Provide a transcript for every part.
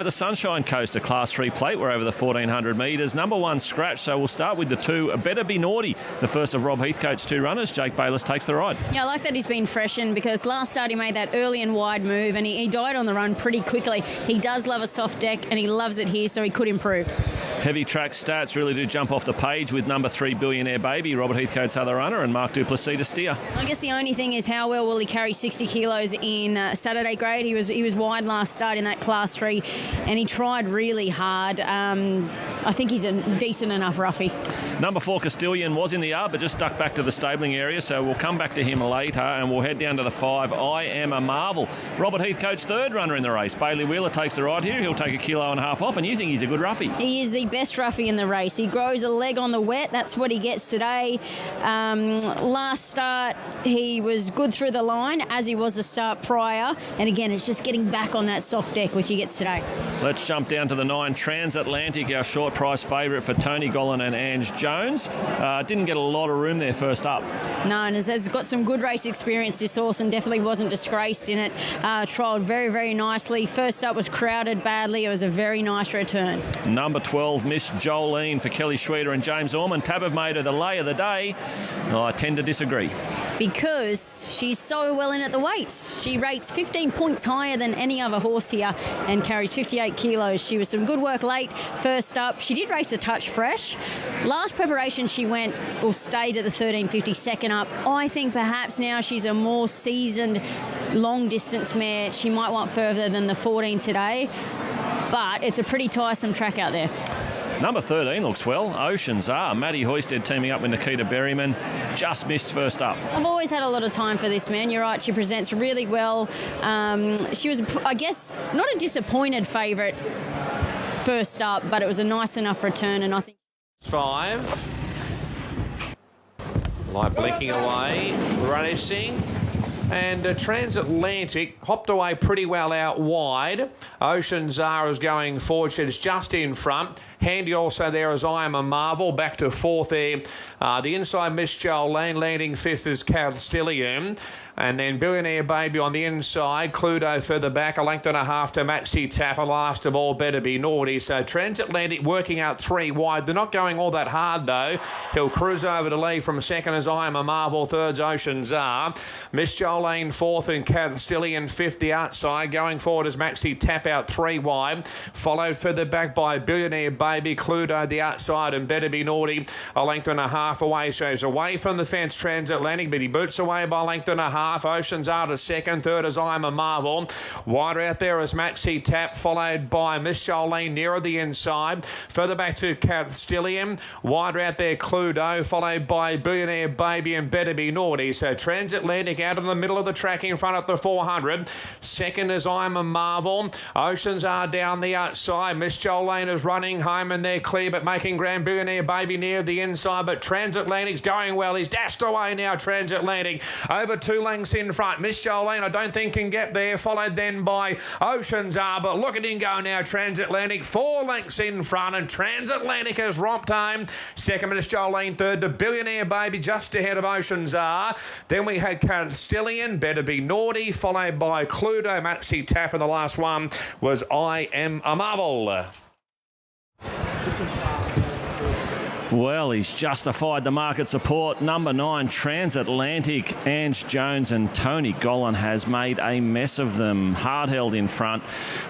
Over the Sunshine Coast, a Class 3 plate. We're over the 1,400 metres. Number 1 scratch, so we'll start with the 2. Better Be Naughty, the first of Rob Heathcote's 2 runners. Jake Bayliss takes the ride. Yeah, I like that he's been freshened because last start he made that early and wide move and he died on the run pretty quickly. He does love a soft deck and he loves it here, so he could improve. Heavy track stats really do jump off the page with number 3 Billionaire Baby, Robert Heathcote's other runner, and Mark Duplessis to steer. I guess the only thing is how well will he carry 60 kilos in Saturday grade. He was wide last start in that Class 3 and he tried really hard. I think he's a decent enough roughie. Number 4 Castilian was in the yard but just ducked back to the stabling area, so we'll come back to him later and we'll head down to the 5 I Am a Marvel. Robert Heathcote's 3rd runner in the race. Bailey Wheeler takes the ride here. He'll take 1.5 kilos off, and you think he's a good roughie. He is the best roughie in the race. He grows a leg on the wet. That's what he gets today. Last start he was good through the line as he was the start prior, and again it's just getting back on that soft deck which he gets today. Let's jump down to the 9 Transatlantic, our short price favourite for Tony Gollan and Ange Jones. Didn't get a lot of room there first up. No, and has got some good race experience, this horse, and definitely wasn't disgraced in it. Trialled very, very nicely. First up was crowded badly. It was a very nice return. Number 12 Miss Jolene for Kelly Schweeder and James Orman. Tab have made her the lay of the day. I tend to disagree. Because she's so well in at the weights. She rates 15 points higher than any other horse here and carries 58 kilos. She was some good work late. First up, she did race a touch fresh. Last preparation she went or stayed at the 13.50 second up. I think perhaps now she's a more seasoned long distance mare. She might want further than the 14 today, but it's a pretty tiresome track out there. Number 13 looks well. Oceans Are. Maddie Hoisted teaming up with Nikita Berryman. Just missed first up. I've always had a lot of time for this man. You're right, she presents really well. She was, I guess, not a disappointed favourite first up, but it was a nice enough return, and I think... 5. Light blinking away. Racing. And Transatlantic hopped away pretty well out wide. Oceans Are is going forward. She's just in front. Handy also there as I Am a Marvel. Back to 4th there. The inside Miss Jolene landing 5th is Castilian. And then Billionaire Baby on the inside. Cluedo further back. 1.5 lengths to Maxi Tap. And last of all, Better Be Naughty. So Transatlantic working out 3 wide. They're not going all that hard though. He'll cruise over to lead from 2nd as I Am a Marvel. 3rd's Oceans Are. Miss Jolene 4th and Castilian 5th the outside. Going forward as Maxi Tap out 3 wide. Followed further back by Billionaire Baby. Cluedo the outside and Better Be Naughty. 1.5 lengths away. So he's away from the fence Transatlantic, but he boots away by 1.5 lengths. Oceans Are to 2nd. 3rd is I Am a Marvel. Wider out there is Maxi Tap, followed by Miss Jolene nearer the inside. Further back to Castilian. Wider out there Cluedo, followed by Billionaire Baby and Better Be Naughty. So Transatlantic out in the middle of the track in front of the 400. 2nd is I Am a Marvel. Oceans Are down the outside. Miss Jolene is running home and they're clear, but making ground. Billionaire Baby near the inside, but Transatlantic's going well. He's dashed away now, Transatlantic. Over 2 lengths in front. Miss Jolene, I don't think can get there. Followed then by Oceans Are, but look at him go now, Transatlantic. 4 lengths in front, and Transatlantic has romped home. 2nd, Miss Jolene. 3rd to Billionaire Baby, just ahead of Oceans Are. Then we had Castilian, Better Be Naughty, followed by Cluedo, Maxi Tap, and the last one was I Am a Marvel. Well, he's justified the market support. Number 9, Transatlantic, Ange Jones and Tony Gollan has made a mess of them. Hard held in front,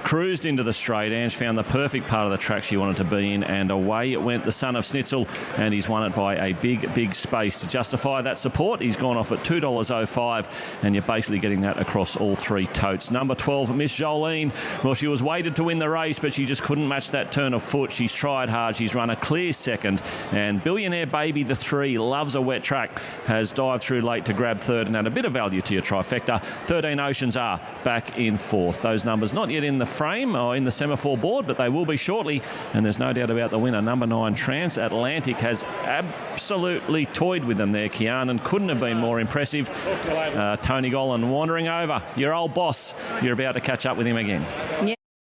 cruised into the straight. Ange found the perfect part of the track she wanted to be in, and away it went, the son of Snitzel, and he's won it by a big, big space. To justify that support, he's gone off at $2.05, and you're basically getting that across all 3 totes. Number 12, Miss Jolene. Well, she was weighted to win the race, but she just couldn't match that turn of foot. She's tried hard. She's run a clear 2nd. And Billionaire Baby, the 3, loves a wet track, has dived through late to grab 3rd and add a bit of value to your trifecta. 13 Oceans Are back in 4th. Those numbers not yet in the frame or in the semaphore board, but they will be shortly. And there's no doubt about the winner. Number 9, Transatlantic, has absolutely toyed with them there. Kianan couldn't have been more impressive. Tony Gollan wandering over. Your old boss, you're about to catch up with him again. Yeah.